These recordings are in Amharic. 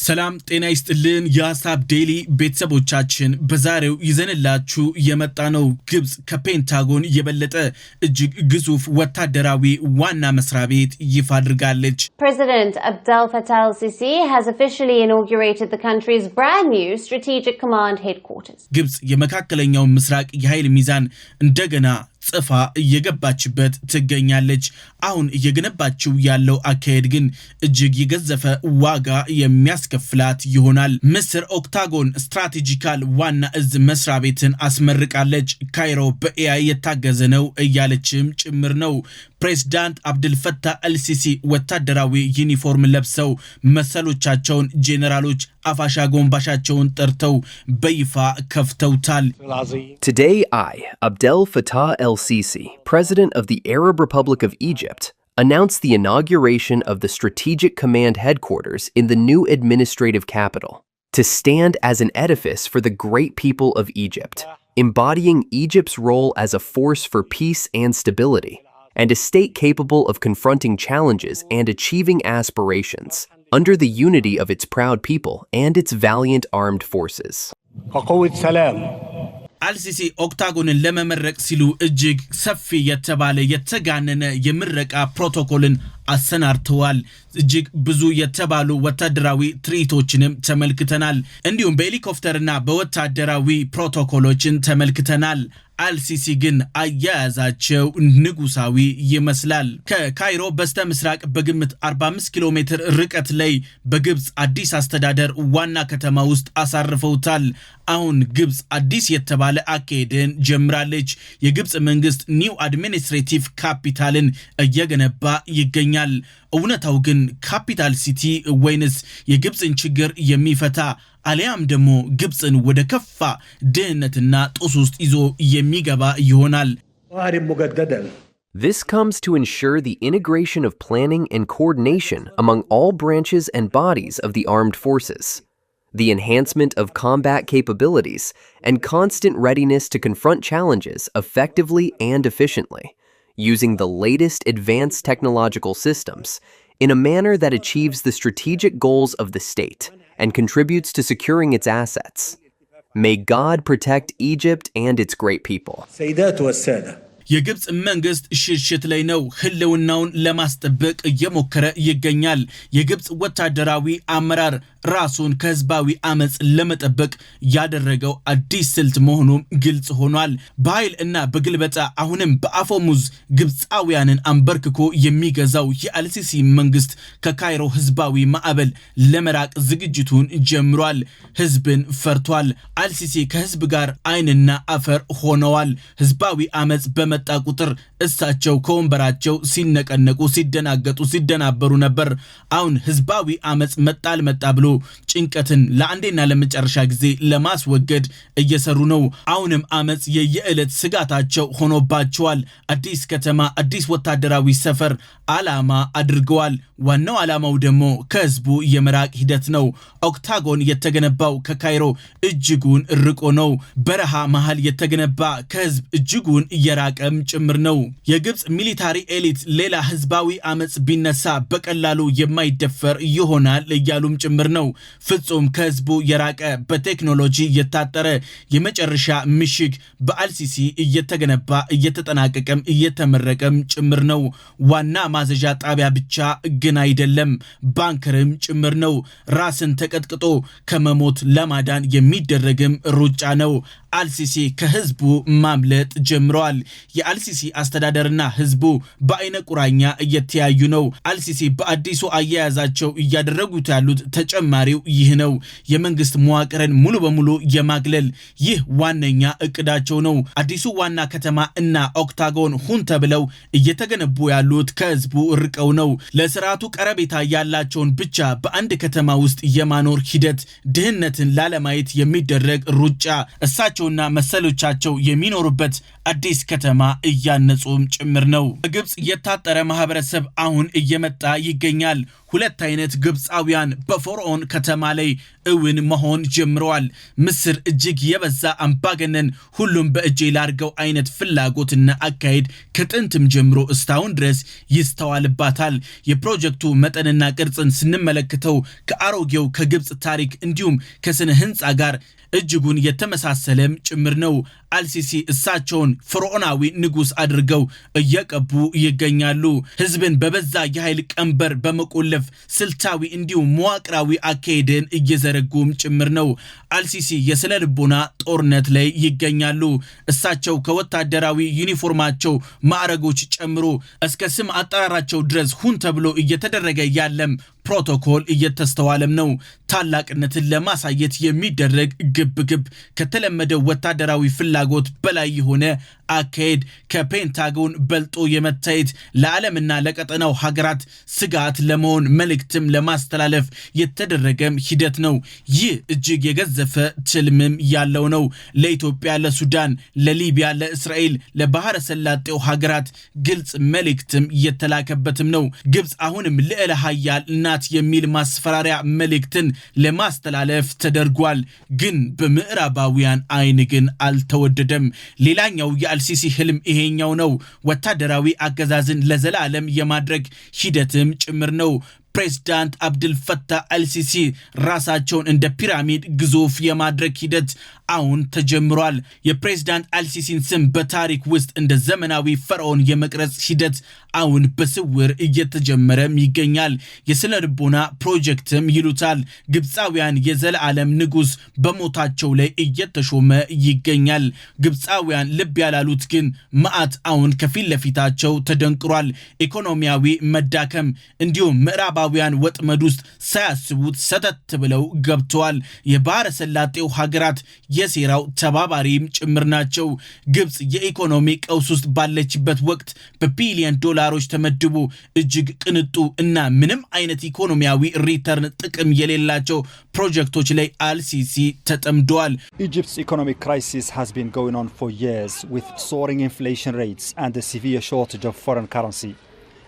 ሰላም ጤና ይስጥልን የሐሳብ ዴሊ ቤተሰቦቻችን በዛሬው ይዘንላችሁ የመጣነው ግብጽ ከፔንታጎን የበለጠ እጅግ ግዙፍ ወታደራዊ ዋና መስሪያ ቤት ይፋ አድርጋለች። President Abdel Fattah al-Sisi has officially inaugurated the country's brand new strategic command headquarters. ግብጽ የመካከለኛው ምስራቅ የኃይል ሚዛን እንደገና ጽፋ እየገባችበት ትገኛለች። አሁን እየገነባችው ያለው አካሄድ ግን እጅግ የገዘፈ ዋጋ የሚያስከፍላት ይሆናል። ምስር ኦክታጎን ስትራቴጂካል ዋና እዝ መስሪያ ቤትን አስመርቃለች። ካይሮ በኤአይ የታገዘ ነው እያለችም ጭምር ነው። ፕሬዝዳንት አብደል ፈታህ አልሲሲ ወታደራዊ ዩኒፎርም ለብሰው መሰሎቻቸውን ጄኔራሎች አፋሻ ጎንባሻቸውን ጠርተው በይፋ ከፍተውታል። Today I, Abdel Fattah el-Sisi, President of the Arab Republic of Egypt, announced the inauguration of the Strategic Command Headquarters in the new administrative capital, to stand as an edifice for the great people of Egypt, embodying Egypt's role as a force for peace and stability, and a state capable of confronting challenges and achieving aspirations, under the unity of its proud people and its valiant armed forces. አልሲሲ ኦክታጎንን ለመመረቅ ሲሉ እጅግ ሰፊ የተባለ የተጋነነ የምረቃ ፕሮቶኮልን አሰናርተዋል። እጅግ ብዙ የተባሉ ወታደራዊ ትርኢቶችንም ተመልክተናል። እንዲሁም በሄሊኮፕተርና በወታደራዊ ፕሮቶኮሎችን ተመልክተናል። አልሲሲ ግን አያያዛቸው ንጉሳዊ ይመስላል። ከካይሮ በስተ ምስራቅ በግምት 45 ኪሎ ሜትር ርቀት ላይ በግብጽ አዲስ አስተዳደር ዋና ከተማ ውስጥ አሳርፈውታል። አሁን ግብጽ አዲስ የተባለ አካሄድን ጀምራለች። የግብጽ መንግስት ኒው አድሚኒስትሬቲቭ ካፒታልን እየገነባ ይገኛል። እውነታው ግን ካፒታል ሲቲ ወይንስ የግብጽን ችግር የሚፈታ አሊያም ደግሞ ግብጽን ወደ ከፋ ድህነትና ጦስ ውስጥ ይዞ የሚገባ ይሆናል? This comes to ensure the integration of planning and coordination among all branches and bodies of the armed forces, the enhancement of combat capabilities, and constant readiness to confront challenges effectively and efficiently, using the latest advanced technological systems in a manner that achieves the strategic goals of the state and contributes to securing its assets. May God protect Egypt and its great people. የግብጽ መንግስት ሽሽት ላይ ነው። ህልውናውን ለማስጠበቅ እየሞከረ ይገኛል። የግብጽ ወታደራዊ አመራር ራሱን ከህዝባዊ አመጽ ለመጠበቅ ያደረገው አዲስ ስልት መሆኑም ግልጽ ሆኗል። በኃይል እና በግልበጣ አሁንም በአፈሙዝ ግብጻውያንን አንበርክኮ የሚገዛው የአልሲሲ መንግስት ከካይሮ ህዝባዊ ማዕበል ለመራቅ ዝግጅቱን ጀምሯል። ህዝብን ፈርቷል። አልሲሲ ከህዝብ ጋር አይንና አፈር ሆነዋል። ህዝባዊ አመጽ በመጣ ቁጥር እሳቸው ከወንበራቸው ሲነቀነቁ ሲደናገጡ ሲደናበሩ ነበር። አሁን ህዝባዊ አመጽ መጣል መጣ ብሎ ጭንቀትን ለአንዴና ለመጨረሻ ጊዜ ለማስወገድ እየሰሩ ነው። አሁንም አመጽ የየዕለት ስጋታቸው ሆኖባቸዋል። አዲስ ከተማ አዲስ ወታደራዊ ሰፈር ዓላማ አድርገዋል። ዋናው ዓላማው ደግሞ ከህዝቡ የመራቅ ሂደት ነው። ኦክታጎን የተገነባው ከካይሮ እጅጉን ርቆ ነው። በረሃ መሃል የተገነባ ከህዝብ እጅጉን እየራቀም ጭምር ነው። የግብጽ ሚሊታሪ ኤሊት ሌላ ህዝባዊ አመጽ ቢነሳ በቀላሉ የማይደፈር ይሆናል እያሉም ጭምር ነው። ፍጹም ከህዝቡ የራቀ በቴክኖሎጂ የታጠረ የመጨረሻ ምሽግ በአልሲሲ እየተገነባ እየተጠናቀቀም እየተመረቀም ጭምር ነው። ዋና ማዘዣ ጣቢያ ብቻ ግን አይደለም፣ ባንከርም ጭምር ነው። ራስን ተቀጥቅጦ ከመሞት ለማዳን የሚደረግም ሩጫ ነው። አልሲሲ ከህዝቡ ማምለጥ ጀምረዋል። የአልሲሲ አስተዳደርና ህዝቡ በአይነ ቁራኛ እየተያዩ ነው። አልሲሲ በአዲሱ አያያዛቸው እያደረጉት ያሉት ተጨማሪው ይህ ነው። የመንግስት መዋቅርን ሙሉ በሙሉ የማግለል ይህ ዋነኛ እቅዳቸው ነው። አዲሱ ዋና ከተማ እና ኦክታጎን ሁን ተብለው እየተገነቡ ያሉት ከህዝቡ ርቀው ነው። ለስርዓቱ ቀረቤታ ያላቸውን ብቻ በአንድ ከተማ ውስጥ የማኖር ሂደት ድህነትን ላለማየት የሚደረግ ሩጫ እሳቸውና መሰሎቻቸው የሚኖሩበት አዲስ ከተማ እያነጹም ጭምር ነው። በግብጽ የታጠረ ማህበረሰብ አሁን እየመጣ ይገኛል። ሁለት አይነት ግብጻውያን በፈርዖን ከተማ ላይ እውን መሆን ጀምረዋል። ምስር እጅግ የበዛ አምባገነን ሁሉም በእጄ ላርገው አይነት ፍላጎትና አካሄድ ከጥንትም ጀምሮ እስካሁን ድረስ ይስተዋልባታል። የፕሮጀክቱ መጠንና ቅርጽን ስንመለከተው ከአሮጌው ከግብጽ ታሪክ እንዲሁም ከስነ ህንጻ ጋር እጅጉን የተመሳሰለም ጭምር ነው። አልሲሲ እሳቸውን ፈርዖናዊ ንጉስ አድርገው እየቀቡ ይገኛሉ። ህዝብን በበዛ የኃይል ቀንበር በመቆለፍ ስልታዊ እንዲሁም መዋቅራዊ አካሄድን እየዘረጉም ጭምር ነው። አልሲሲ የስነ ልቦና ጦርነት ላይ ይገኛሉ። እሳቸው ከወታደራዊ ዩኒፎርማቸው ማዕረጎች ጨምሮ እስከ ስም አጠራራቸው ድረስ ሁን ተብሎ እየተደረገ ያለም ፕሮቶኮል እየተስተዋለም ነው። ታላቅነትን ለማሳየት የሚደረግ ግብግብ ከተለመደው ወታደራዊ ፍላጎት በላይ የሆነ አካሄድ ከፔንታጎን በልጦ የመታየት ለዓለምና ለቀጠናው ሀገራት ስጋት ለመሆን መልእክትም ለማስተላለፍ የተደረገም ሂደት ነው። ይህ እጅግ የገዘፈ ትልምም ያለው ነው። ለኢትዮጵያ፣ ለሱዳን፣ ለሊቢያ፣ ለእስራኤል፣ ለባህረ ሰላጤው ሀገራት ግልጽ መልእክትም የተላከበትም ነው። ግብጽ አሁንም ልዕለ ኃያል ናት የሚል ማስፈራሪያ መልእክትን ለማስተላለፍ ተደርጓል። ግን በምዕራባውያን አይን ግን አልተወደደም። ሌላኛው የአልሲሲ ህልም ይሄኛው ነው። ወታደራዊ አገዛዝን ለዘላለም የማድረግ ሂደትም ጭምር ነው። ፕሬዝዳንት አብዱል ፈታህ አልሲሲ ራሳቸውን እንደ ፒራሚድ ግዙፍ የማድረግ ሂደት አሁን ተጀምሯል። የፕሬዝዳንት አልሲሲን ስም በታሪክ ውስጥ እንደ ዘመናዊ ፈርዖን የመቅረጽ ሂደት አሁን በስውር እየተጀመረም ይገኛል። የስነ ልቦና ፕሮጀክትም ይሉታል። ግብጻውያን የዘላለም ንጉስ በሞታቸው ላይ እየተሾመ ይገኛል። ግብጻውያን ልብ ያላሉት ግን መዓት አሁን ከፊት ለፊታቸው ተደንቅሯል። ኢኮኖሚያዊ መዳከም እንዲሁም ምዕራባውያን ወጥመድ ውስጥ ሳያስቡት ሰተት ብለው ገብተዋል። የባህረ ሰላጤው ሀገራት የሴራው ተባባሪም ጭምር ናቸው። ግብጽ የኢኮኖሚ ቀውስ ውስጥ ባለችበት ወቅት በቢሊዮን ዶላሮች ተመድቦ እጅግ ቅንጡ እና ምንም አይነት ኢኮኖሚያዊ ሪተርን ጥቅም የሌላቸው ፕሮጀክቶች ላይ አልሲሲ ተጠምደዋል። Egypt's economic crisis has been going on for years with soaring inflation rates and a severe shortage of foreign currency,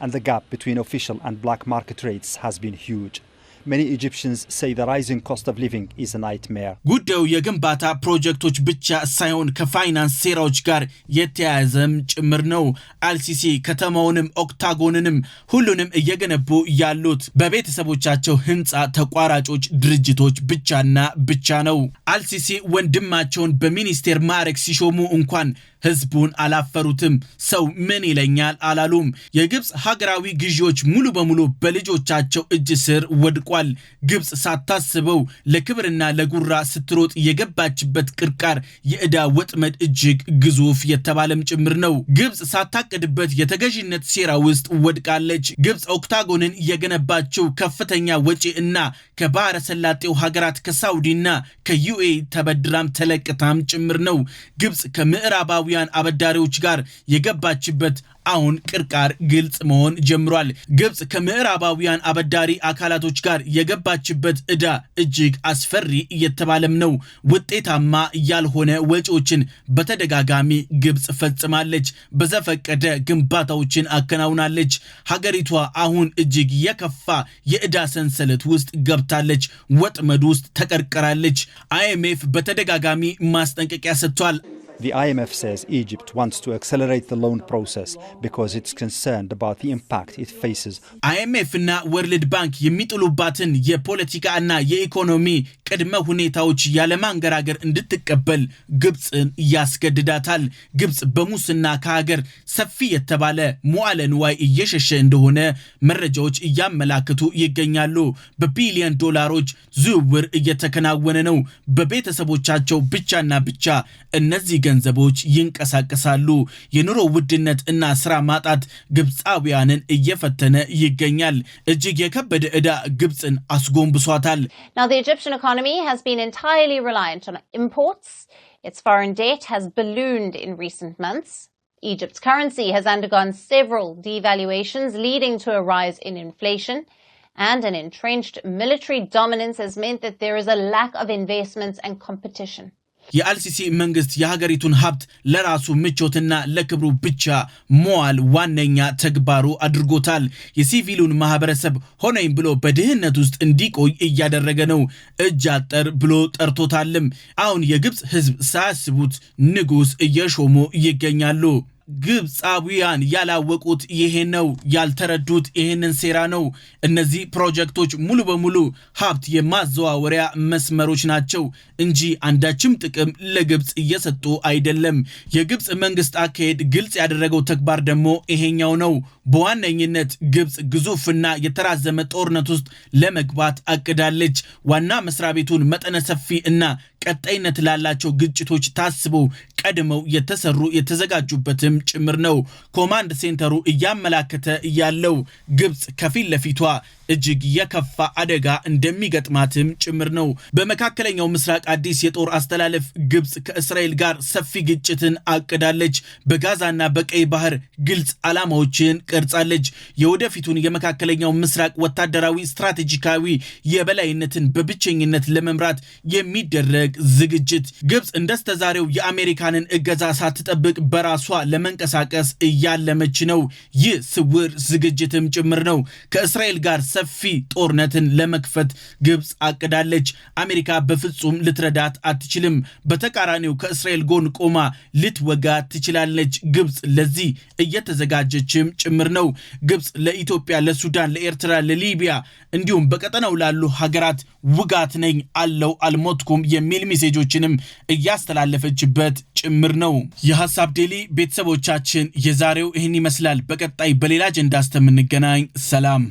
and the gap between official and black market rates has been huge. Many Egyptians say the rising cost of living is a nightmare. ጉዳዩ የግንባታ ፕሮጀክቶች ብቻ ሳይሆን ከፋይናንስ ሴራዎች ጋር የተያያዘም ጭምር ነው። አልሲሲ ከተማውንም ኦክታጎንንም ሁሉንም እየገነቡ ያሉት በቤተሰቦቻቸው ህንፃ ተቋራጮች ድርጅቶች ብቻና ብቻ ነው። አልሲሲ ወንድማቸውን በሚኒስቴር ማዕረግ ሲሾሙ እንኳን ህዝቡን አላፈሩትም። ሰው ምን ይለኛል አላሉም። የግብጽ ሀገራዊ ግዢዎች ሙሉ በሙሉ በልጆቻቸው እጅ ስር ወድቋል። ግብጽ ሳታስበው ለክብርና ለጉራ ስትሮጥ የገባችበት ቅርቃር የዕዳ ወጥመድ እጅግ ግዙፍ የተባለም ጭምር ነው። ግብጽ ሳታቅድበት የተገዥነት ሴራ ውስጥ ወድቃለች። ግብጽ ኦክታጎንን የገነባቸው ከፍተኛ ወጪ እና ከባህረ ሰላጤው ሀገራት ከሳውዲና ከዩኤኢ ተበድራም ተለቅታም ጭምር ነው። ግብጽ ከምዕራባዊ አበዳሪዎች ጋር የገባችበት አሁን ቅርቃር ግልጽ መሆን ጀምሯል። ግብጽ ከምዕራባውያን አበዳሪ አካላቶች ጋር የገባችበት ዕዳ እጅግ አስፈሪ እየተባለም ነው። ውጤታማ ያልሆነ ወጪዎችን በተደጋጋሚ ግብጽ ፈጽማለች። በዘፈቀደ ግንባታዎችን አከናውናለች። ሀገሪቷ አሁን እጅግ የከፋ የዕዳ ሰንሰለት ውስጥ ገብታለች። ወጥመድ ውስጥ ተቀርቀራለች። IMF በተደጋጋሚ ማስጠንቀቂያ ሰጥቷል። The IMF says Egypt wants to accelerate the loan process because it's concerned about the impact it faces. IMF እና ወርልድ ባንክ የሚጥሉባትን የፖለቲካ እና የኢኮኖሚ ቅድመ ሁኔታዎች ያለማንገራገር እንድትቀበል ግብጽን ያስገድዳታል። ግብጽ በሙስና ከሀገር ሰፊ የተባለ መዋለ ንዋይ እየሸሸ እንደሆነ መረጃዎች እያመላክቱ ይገኛሉ። በቢሊዮን ዶላሮች ዝውውር እየተከናወነ ነው። በቤተሰቦቻቸው ብቻና ብቻ እነዚህ ገንዘቦች ይንቀሳቀሳሉ። የኑሮ ውድነት እና ስራ ማጣት ግብጻውያንን እየፈተነ ይገኛል። እጅግ የከበደ ዕዳ ግብጽን አስጎንብሷታል። Now the Egyptian economy has been entirely reliant on imports. Its foreign debt has ballooned in recent months. Egypt's currency has undergone several devaluations, leading to a rise in inflation, and an entrenched military dominance has meant that there is a lack of investments and competition. የአልሲሲ መንግስት የሀገሪቱን ሀብት ለራሱ ምቾትና ለክብሩ ብቻ መዋል ዋነኛ ተግባሩ አድርጎታል። የሲቪሉን ማህበረሰብ ሆነኝ ብሎ በድህነት ውስጥ እንዲቆይ እያደረገ ነው። እጅ አጠር ብሎ ጠርቶታልም። አሁን የግብጽ ህዝብ ሳያስቡት ንጉስ እየሾሙ ይገኛሉ። ግብጻዊያን ያላወቁት ይሄ ነው፣ ያልተረዱት ይሄንን ሴራ ነው። እነዚህ ፕሮጀክቶች ሙሉ በሙሉ ሀብት የማዘዋወሪያ መስመሮች ናቸው እንጂ አንዳችም ጥቅም ለግብጽ እየሰጡ አይደለም። የግብጽ መንግስት አካሄድ ግልጽ ያደረገው ተግባር ደግሞ ይሄኛው ነው። በዋነኝነት ግብጽ ግዙፍና የተራዘመ ጦርነት ውስጥ ለመግባት አቅዳለች። ዋና መስሪያ ቤቱን መጠነ ሰፊ እና ቀጣይነት ላላቸው ግጭቶች ታስቦ ቀድመው የተዘጋጁበትም ጭምር ነው። ኮማንድ ሴንተሩ እያመላከተ ያለው ግብጽ ከፊት ለፊቷ እጅግ የከፋ አደጋ እንደሚገጥማትም ጭምር ነው። በመካከለኛው ምስራቅ አዲስ የጦር አስተላለፍ ግብጽ ከእስራኤል ጋር ሰፊ ግጭትን አቅዳለች። በጋዛና በቀይ ባህር ግልጽ ዓላማዎችን ቀርጻለች። የወደፊቱን የመካከለኛው ምስራቅ ወታደራዊ ስትራቴጂካዊ የበላይነትን በብቸኝነት ለመምራት የሚደረግ ዝግጅት። ግብጽ እንደስተዛሬው የአሜሪካንን እገዛ ሳትጠብቅ በራሷ ለመንቀሳቀስ እያለመች ነው። ይህ ስውር ዝግጅትም ጭምር ነው። ከእስራኤል ጋር ሰፊ ጦርነትን ለመክፈት ግብጽ አቅዳለች። አሜሪካ በፍጹም ልትረዳት አትችልም። በተቃራኒው ከእስራኤል ጎን ቆማ ልትወጋ ትችላለች። ግብጽ ለዚህ እየተዘጋጀችም ጭምር ነው። ግብጽ ለኢትዮጵያ፣ ለሱዳን፣ ለኤርትራ፣ ለሊቢያ እንዲሁም በቀጠናው ላሉ ሀገራት ውጋት ነኝ አለው አልሞትኩም የሚል ሜሴጆችንም እያስተላለፈችበት ጭምር ነው። የሐሳብ ዴሊ ቤተሰቦቻችን የዛሬው ይህን ይመስላል። በቀጣይ በሌላ አጀንዳ እስከምንገናኝ ሰላም።